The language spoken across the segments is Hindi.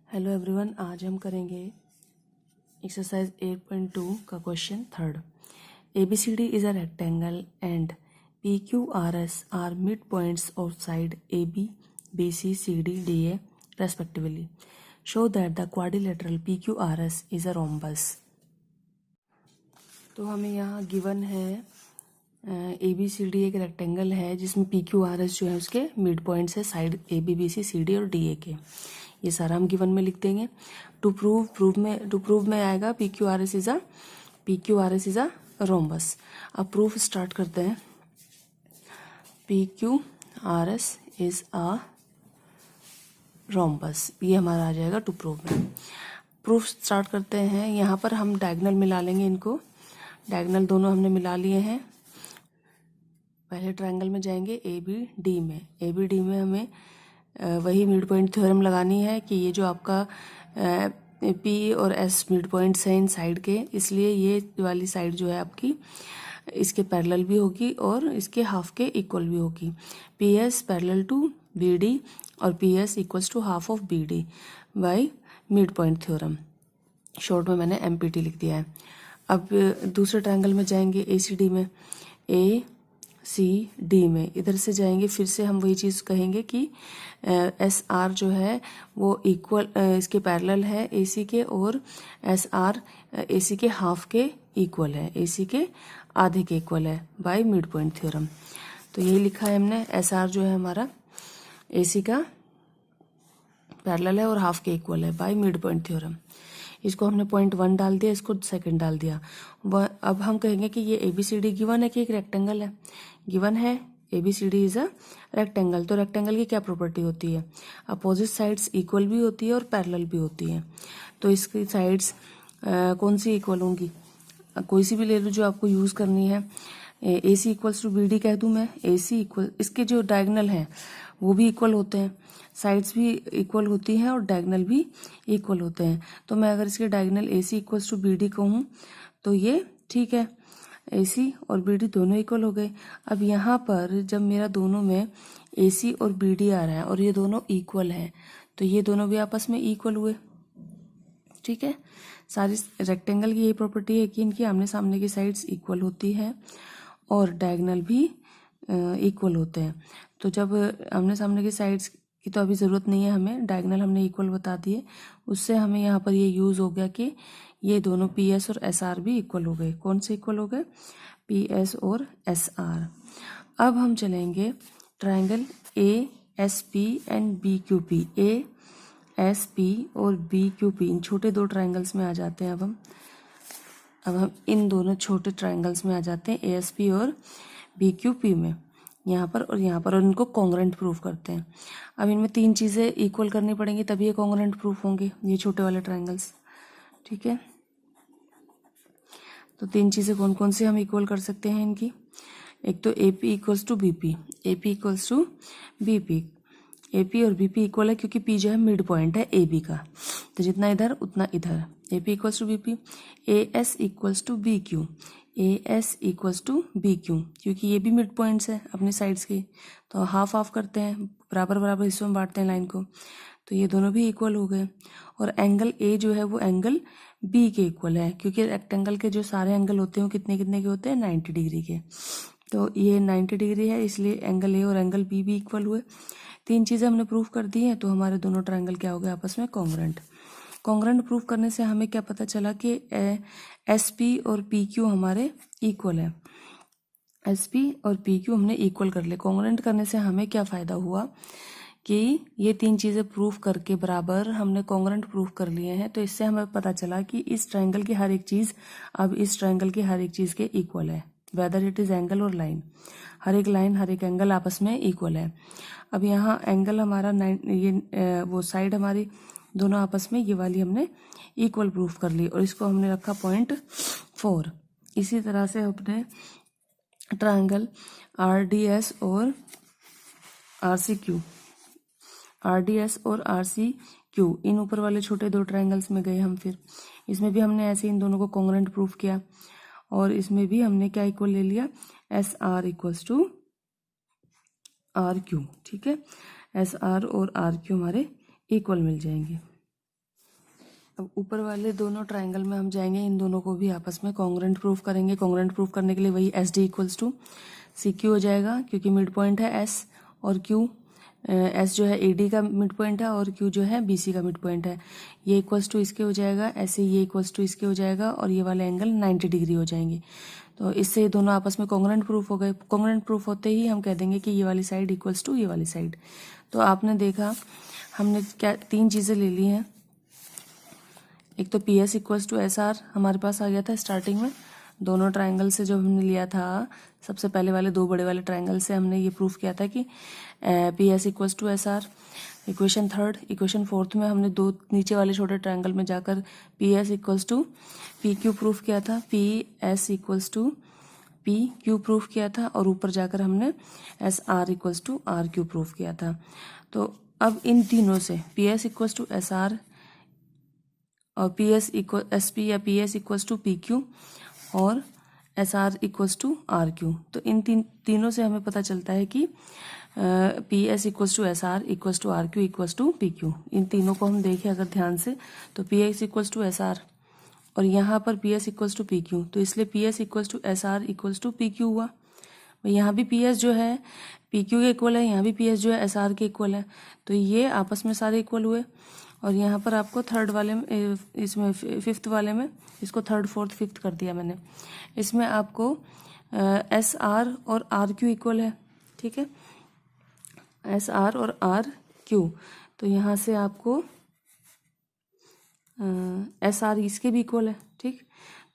हेलो एवरीवन, आज हम करेंगे एक्सरसाइज 8.2 का question third. ABCD is a rectangle and PQRS are mid points of side AB, BC, CD, DA respectively. Show that the quadrilateral PQRS is a rhombus. तो हमें यहाँ गिवन है ABCD एक रेक्टेंगल है जिसमें PQRS जो है उसके मिड पॉइंट्स है साइड AB, BC, CD और DA के। ये सारा हम गिवन में लिख देंगे। टू प्रूव में आएगा PQRS इज अ रोम्बस। अब प्रूफ स्टार्ट करते हैं। PQRS इज अ रोम्बस, ये हमारा आ जाएगा टू प्रूव में। प्रूफ स्टार्ट करते हैं। यहाँ पर हम डायगोनल मिला लेंगे, इनको डायगोनल दोनों हमने मिला लिए हैं। पहले ट्रायंगल में जाएंगे ABD में। ABD में हमें वही मिड पॉइंट थ्योरम लगानी है कि ये जो आपका P और S मिड पॉइंट्स हैं इन साइड के, इसलिए ये वाली साइड जो है आपकी इसके पैरेलल भी होगी और इसके हाफ के इक्वल भी होगी। PS पैरेलल टू BD और PS equals to half of BD by mid point theorem. Short में मैंने MPT लिख दिया है। अब दूसरे ट्रायंगल में जाएंगे ACD में। ACD में इधर से जाएंगे, फिर से हम वही चीज़ कहेंगे कि SR जो है वो इक्वल इसके पैरेलल है AC के, और SR AC के हाफ के इक्वल है, AC के आधे के इक्वल है बाय मिड पॉइंट थ्योरम। तो यही लिखा है हमने, SR जो है हमारा AC का पैरेलल है और हाफ के इक्वल है बाय मिड पॉइंट थ्योरम। इसको हमने पॉइंट 1 डाल दिया, इसको सेकंड डाल दिया। अब हम कहेंगे कि ये ABCD गिवन है कि एक रेक्टेंगल है। गिवन है ABCD इज अ रेक्टेंगल। तो रेक्टेंगल की क्या प्रॉपर्टी होती है? अपोजिट साइड्स इक्वल भी होती है और पैरेलल भी होती है। तो इसकी साइड्स कौन सी इक्वल होंगी? कोई सी भी ले लो जो आपको यूज करनी है। AC इक्वल्स टू BD कह दूं मैं। AC इक्वल, इसके जो डायगोनल हैं वो भी इक्वल होते हैं, साइड्स भी इक्वल होती हैं और डायगोनल भी इक्वल होते हैं। तो मैं अगर इसके diagonal AC equals to BD कहूँ तो ये ठीक है, AC और BD दोनों इक्वल हो गए। अब यहाँ पर जब मेरा दोनों में AC और BD आ रहा है और ये दोनों इक्वल हैं, तो ये दोनों भी आपस में इक्वल हुए। ठीक है, सारी रेक्टेंगल की यही प्रॉपर्टी है कि इनकी आमने सामने की साइड्स इक्वल होती है और डायगोनल भी इक्वल होते हैं। तो जब आमने सामने की साइड्स की तो अभी ज़रूरत नहीं है हमें, डायगोनल हमने इक्वल बता दिए, उससे हमें यहाँ पर ये यूज़ हो गया कि ये दोनों PS और SR भी इक्वल हो गए। कौन से इक्वल हो गए? PS और SR। अब हम चलेंगे triangle ASP and BQP। ASP और BQP इन छोटे दो ट्रायंगल्स में आ जाते हैं। अब हम इन दोनों छोटे ट्रायंगल्स में आ जाते हैं, ASP और BQP में, यहाँ पर और यहाँ पर, और इनको कॉन्ग्रुएंट प्रूफ करते हैं। अब इनमें तीन चीज़ें इक्वल करनी पड़ेंगी तभी ये कॉन्ग्रुएंट प्रूफ होंगे, ये छोटे वाले ट्रायंगल्स। ठीक है, तो तीन चीज़ें कौन कौन सी हम इक्वल कर सकते हैं इनकी? एक तो AP equals to BP, AP equals to BP। AP और BP इक्वल है क्योंकि P जो है मिड पॉइंट है AB का, तो जितना इधर उतना इधर। AP equals to BP। AS equals to BQ, AS equals to BQ, क्योंकि ये भी मिड पॉइंट्स है अपने साइड्स के, तो हाफ हाफ करते हैं, बराबर बराबर हिस्सों में बांटते हैं लाइन को, तो ये दोनों भी इक्वल हो गए। और एंगल A जो है वो एंगल B के इक्वल है, क्योंकि रेक्टेंगल के जो सारे एंगल होते हैं वो कितने कितने के होते हैं? 90 डिग्री के। तो ये 90 डिग्री है, इसलिए एंगल A और एंगल B भी इक्वल हुए। तीन चीज़ें हमने प्रूफ कर दी हैं, तो हमारे दोनों ट्रायंगल क्या हो गए? आपस में कॉन्ग्रुएंट। कॉन्ग्रुएंट प्रूफ करने से हमें क्या पता चला कि SP और PQ हमारे इक्वल है। SP और PQ हमने इक्वल कर ले। कॉन्ग्रुएंट करने से हमें क्या फ़ायदा हुआ कि ये तीन चीज़ें प्रूफ करके बराबर हमने कॉन्ग्रुएंट प्रूफ कर लिए हैं, तो इससे हमें पता चला कि इस ट्रायंगल की हर एक चीज़ अब इस ट्रायंगल की हर एक चीज़ के इक्वल है, वेदर इट इज़ एंगल और लाइन। हर एक लाइन, हर एक एंगल आपस में इक्वल है। अब यहाँ एंगल हमारा वो साइड हमारी दोनों आपस में ये वाली हमने इक्वल प्रूफ कर ली, और इसको हमने रखा पॉइंट 4। इसी तरह से अपने ट्रायंगल RDS और RCQ, इन ऊपर वाले छोटे दो ट्रायंगल्स में गए हम। फिर इसमें भी हमने ऐसे इन दोनों को कॉन्ग्रुएंट प्रूफ किया, और इसमें भी हमने क्या इक्वल ले लिया? SR equals to RQ। ठीक है, SR और RQ हमारे इक्वल मिल जाएंगे। अब ऊपर वाले दोनों ट्राइंगल में हम जाएंगे, इन दोनों को भी आपस में कॉन्ग्रुएंट प्रूफ करेंगे। कॉन्ग्रुएंट प्रूफ करने के लिए वही S D equals to C Q हो जाएगा, क्योंकि मिड पॉइंट है एस और क्यू, एस जो है ए डी का मिड पॉइंट है और क्यू जो है बी सी का मिड पॉइंट है। ये इक्वल्स टू इसके हो जाएगा, ऐसे ये इक्वल्स टू इसके हो जाएगा और ये वाले एंगल 90 डिग्री हो जाएंगे। तो इससे ये दोनों आपस में कॉन्ग्रुएंट प्रूफ हो गए। कॉन्ग्रुएंट प्रूफ होते ही हम कह देंगे कि ये वाली साइड इक्वल्स टू ये वाली साइड। तो आपने देखा हमने क्या तीन चीज़ें ले ली हैं। एक तो P S equals to S R हमारे पास आ गया था स्टार्टिंग में, दोनों ट्राइंगल से जो हमने लिया था, सबसे पहले वाले दो बड़े वाले ट्राइंगल से हमने ये प्रूफ किया था कि P S equals to S R. Equation third, equation fourth में हमने दो नीचे वाले छोटे ट्राइंगल में जाकर P S equals to P Q proof किया था, P S equals to P Q proof किया था, और ऊपर जाकर हमने S R equals to R Q proof किया था। तो अब इन तीनों से P S equals to S R और P S equal S P या P S equals to P Q और S R equals to R Q, तो इन तीनों से हमें पता चलता है कि P S equals to S R equals to R Q equals to P Q. इन तीनों को हम देखें अगर ध्यान से, तो P S equals to S R और यहाँ पर P S equals to P Q, तो इसलिए P S equals to S R equals to P Q हुआ। यहाँ भी पी एस जो है पी क्यू के इक्वल है, यहाँ भी पी एस जो है एस आर के इक्वल है, तो ये आपस में सारे इक्वल हुए। और यहाँ पर आपको थर्ड वाले में, इसमें फिफ्थ वाले में, इसको थर्ड फोर्थ फिफ्थ कर दिया मैंने, इसमें आपको एस आर और आर क्यू इक्वल है, ठीक है, एस आर और आर क्यू। तो यहाँ से आपको एस आर इसके भी इक्वल है, ठीक।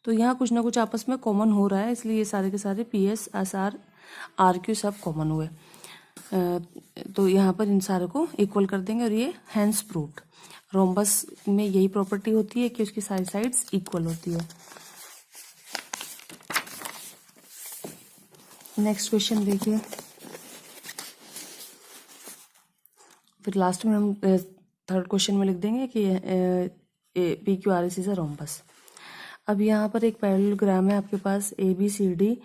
तो यहाँ कुछ ना कुछ आपस में कॉमन हो रहा है, इसलिए ये सारे के सारे P S S R R Q सब कॉमन हुए। तो यहाँ पर इन सारे को इक्वल कर देंगे और ये हैंस प्रूव्ड। रोम्बस में यही प्रॉपर्टी होती है कि उसकी सारी साइड्स इक्वल होती है। नेक्स्ट क्वेश्चन देखिए, फिर लास्ट में हम थर्ड क्वेश्चन में लिख देंगे कि P Q R S is a rhombus. अब यहाँ पर एक पैरेललोग्राम है आपके पास ए बी सी डी,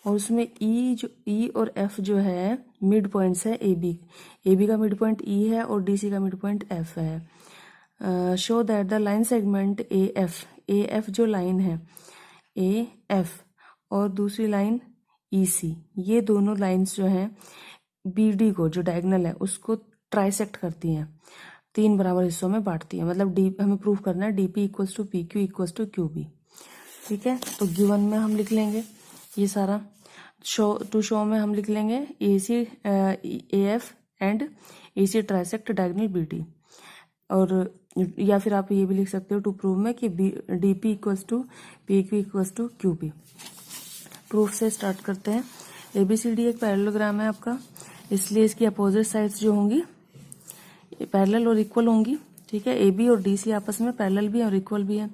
और उसमें ई और एफ जो है मिड पॉइंट्स है ए बी का मिड पॉइंट ई है और डी सी का मिड पॉइंट एफ है। Show that the line segment A F जो लाइन है ए एफ और दूसरी लाइन ई सी, ये दोनों लाइंस जो हैं बी डी को, जो डायगोनल है उसको ट्राइसेक्ट करती हैं, तीन बराबर हिस्सों में बांटती है। मतलब डी हमें प्रूफ करना है D P equals to P Q equals to Q B, ठीक है। तो गिवन में हम लिख लेंगे ये सारा, शो में हम लिख लेंगे A C A F and A C trisect diagonal B D, और या फिर आप ये भी लिख सकते हो टू प्रूव में कि D P equals to P Q equals to Q B. Proof से स्टार्ट करते हैं। ए बी सी डी एक पैरेललोग्राम है आपका, इसलिए इसकी अपोजिट साइड्स जो होंगी पैरेलल और इक्वल होंगी, ठीक है। ए बी और डी सी आपस में पैरेलल भी है और इक्वल भी है।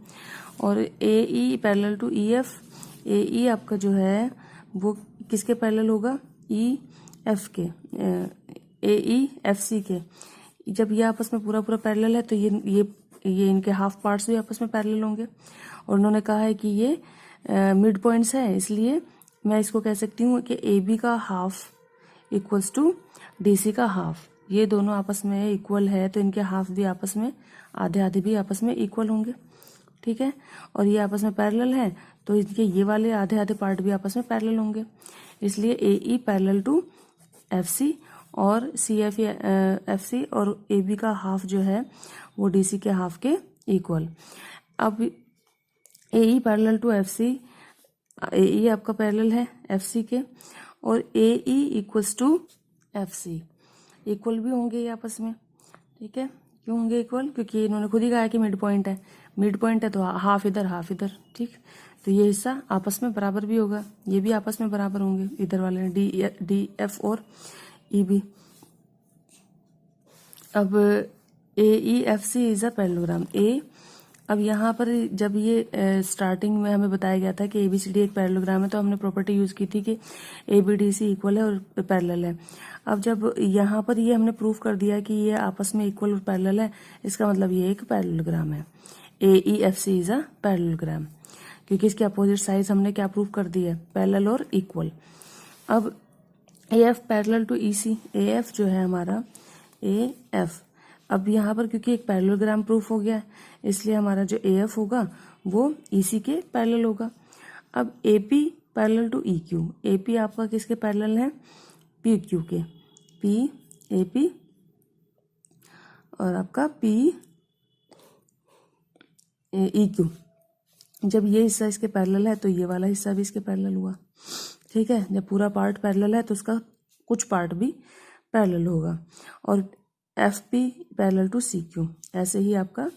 और A E parallel to E F, A E आपका जो है वो किसके पैरेलल होगा, ई एफ के, ए ई एफ सी के। जब ये आपस में पूरा पूरा पैरेलल है तो ये इनके हाफ पार्ट्स भी आपस में पैरेलल होंगे। और उन्होंने कहा है कि ये मिड पॉइंट्स है, इसलिए मैं इसको कह सकती हूँ कि ए बी का half equals to D C का हाफ। ये दोनों आपस में इक्वल है तो इनके हाफ भी आपस में, आधे आधे भी आपस में इक्वल होंगे, ठीक है। और ये आपस में पैरेलल है तो इनके ये वाले आधे आधे पार्ट भी आपस में पैरेलल होंगे, इसलिए A E parallel to F C और सी एफ एफ सी और ए बी का हाफ जो है वो डी सी के हाफ के इक्वल। अब A E parallel to F C, A E आपका पैरेलल है एफ सी के, और A E equals to F C, equal भी होंगे ये आपस में, ठीक है। क्यों होंगे इक्वल, क्योंकि इन्होंने खुद ही कहा है कि मिड पॉइंट है, मिड पॉइंट है तो हाफ इधर, ठीक। तो ये हिस्सा आपस में बराबर भी होगा, ये भी आपस में बराबर होंगे इधर वाले डी एफ और ई बी। अब A E F C is a parallelogram A. अब यहाँ पर जब ये स्टार्टिंग में हमें बताया गया था कि ए बी सी डी एक पैरेललोग्राम है, तो हमने प्रॉपर्टी यूज की थी कि A B D C equal है और पैरेलल है। अब जब यहाँ पर ये हमने प्रूफ कर दिया कि ये आपस में इक्वल और पैरेलल है, इसका मतलब ये एक पैरेललोग्राम है। A E F C is a parallelogram, क्योंकि इसके अपोजिट साइड हमने क्या प्रूफ कर दी है, पैरेलल और इक्वल। अब A F parallel to E C, A F जो है हमारा ए एफ अब यहाँ पर क्योंकि एक पैरेललोग्राम प्रूफ हो गया है, इसलिए हमारा जो AF होगा वो EC के पैरेलल होगा। अब AP parallel to EQ, AP आपका किसके पैरेलल है? PQ के, PAP और आपका PEQ। जब ये हिस्सा इसके पैरेलल है तो ये वाला हिस्सा भी इसके पैरेलल हुआ, ठीक है। जब पूरा पार्ट पैरेलल है तो उसका कुछ पार्ट भी पैरेलल होगा। और FP पैरेलल टू CQ, ऐसे ही आपका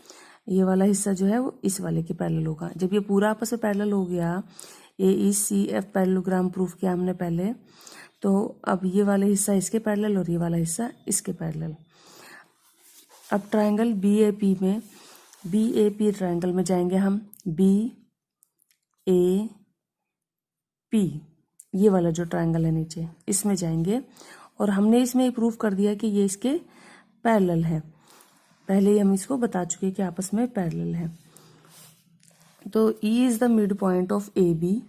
ये वाला हिस्सा जो है वो इस वाले के पैरेलल होगा। जब ये पूरा आपस में पैरेलल हो गया, AECF पैरेललोग्राम प्रूफ किया हमने पहले, तो अब ये वाला हिस्सा इसके पैरेलल और ये वाला हिस्सा इसके पैरेलल। अब ट्रायंगल BAP में, BAP ट्रायंगल में जाएंगे हम, BAP ये वाला जो ट्रायंगल है नीचे, इसमें जाएंगे और हमने इसमें प्रूफ कर दिया कि ये इसके पैरेलल है। पहले ही हम इसको बता चुके हैं कि आपस में पैरेलल है। तो E is the mid point of AB,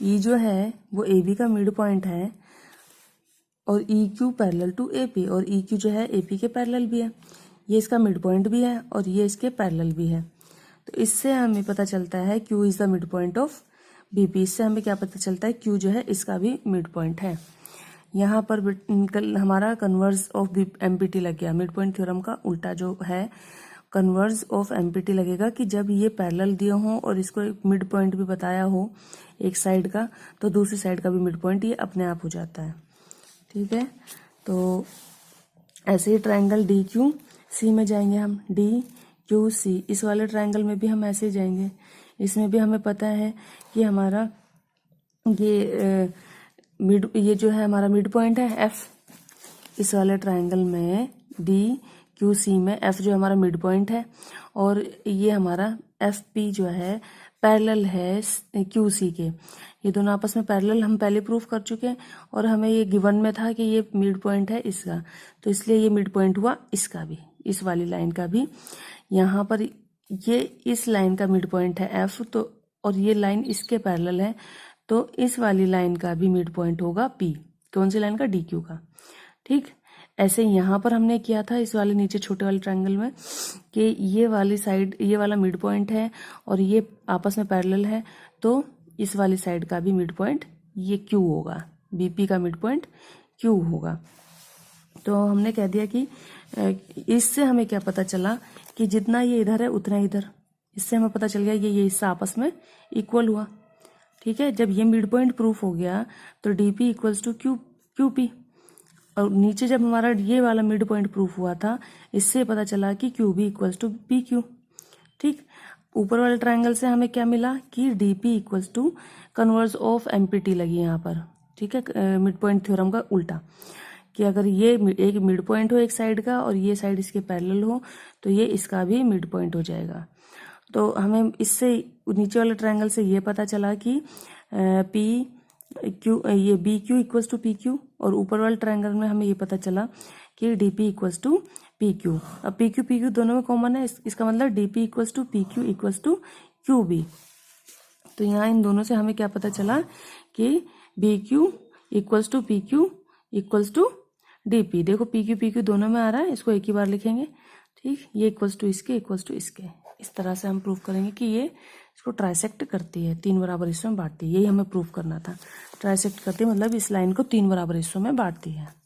E जो है वो AB का मिड पॉइंट है और EQ पैरेलल टू AP, और EQ जो है AP के पैरेलल भी है, ये इसका मिड पॉइंट भी है और ये इसके पैरेलल भी है। तो इससे हमें पता चलता है Q is the mid point of BP। इससे हमें क्या पता चलता है? Q जो है इसका भी मिड पॉइंट है। यहाँ पर हमारा कन्वर्स ऑफ MPT लग गया। मिड पॉइंट थ्योरम का उल्टा जो है कन्वर्स ऑफ MPT लगेगा कि जब ये पैरेलल दिए हों और इसको एक मिड पॉइंट भी बताया हो एक साइड का, तो दूसरी साइड का भी मिड पॉइंट ये अपने आप हो जाता है, ठीक है। तो ऐसे ही ट्रायंगल DQC में जाएंगे हम, DQC इस वाले ट्रायंगल में भी हम ऐसे ही जाएंगे। इसमें भी हमें पता है कि हमारा ये जो है हमारा मिड पॉइंट है F। इस वाले ट्रायंगल में DQC में F जो हमारा मिड पॉइंट है और ये हमारा FP जो है पैरेलल है QC के। ये दोनों आपस में पैरेलल हम पहले प्रूफ कर चुके हैं और हमें ये गिवन में था कि ये मिड पॉइंट है इसका, तो इसलिए ये मिड पॉइंट हुआ इसका भी, इस वाली लाइन का भी। यहाँ पर ये इस लाइन का मिड पॉइंट है F, तो और ये लाइन इसके पैरेलल है, तो इस वाली लाइन का भी मिड पॉइंट होगा P। कौन सी लाइन का? DQ का, ठीक। ऐसे यहाँ पर हमने किया था इस वाले नीचे छोटे वाले ट्रायंगल में कि ये वाली साइड, ये वाला मिड पॉइंट है और ये आपस में पैरेलल है, तो इस वाली साइड का भी मिड पॉइंट ये Q होगा, BP का मिड पॉइंट Q होगा। तो हमने कह दिया कि इससे हमें क्या पता चला कि जितना ये इधर है उतना इधर, इससे हमें पता चल गया ये हिस्सा आपस में इक्वल हुआ, ठीक है। जब ये मिड पॉइंट प्रूफ हो गया तो DP इक्वल्स टू QP, और नीचे जब हमारा ये वाला मिड पॉइंट प्रूफ हुआ था, इससे पता चला कि QB इक्वल्स टू PQ, ठीक। ऊपर वाले ट्रायंगल से हमें क्या मिला कि DP equals to converse of MPT लगी यहाँ पर, ठीक है। मिड पॉइंट थ्योरम का उल्टा, कि अगर ये एक मिड पॉइंट हो एक साइड का और ये साइड इसके पैरेलल हो तो ये इसका भी मिड पॉइंट हो जाएगा। तो हमें इससे नीचे वाले ट्रायंगल से ये पता चला कि ये BQ इक्वल्स टू PQ, और ऊपर वाले ट्रायंगल में हमें ये पता चला कि DP इक्वल्स टू PQ। अब PQ दोनों में कॉमन है, इसका मतलब DP equals to PQ equals to QB। तो यहाँ इन दोनों से हमें क्या पता चला कि BQ equals to PQ equals to DP। देखो PQ दोनों में आ रहा है, इसको एक ही बार लिखेंगे, ठीक। ये इक्वल्स टू इसके, इक्वल्स टू इसके, इस तरह से हम प्रूव करेंगे कि ये इसको ट्राइसेक्ट करती है, 3 बराबर हिस्सों में बांटती है। यही हमें प्रूव करना था, ट्राइसेक्ट करती है मतलब इस लाइन को 3 बराबर हिस्सों में बांटती है।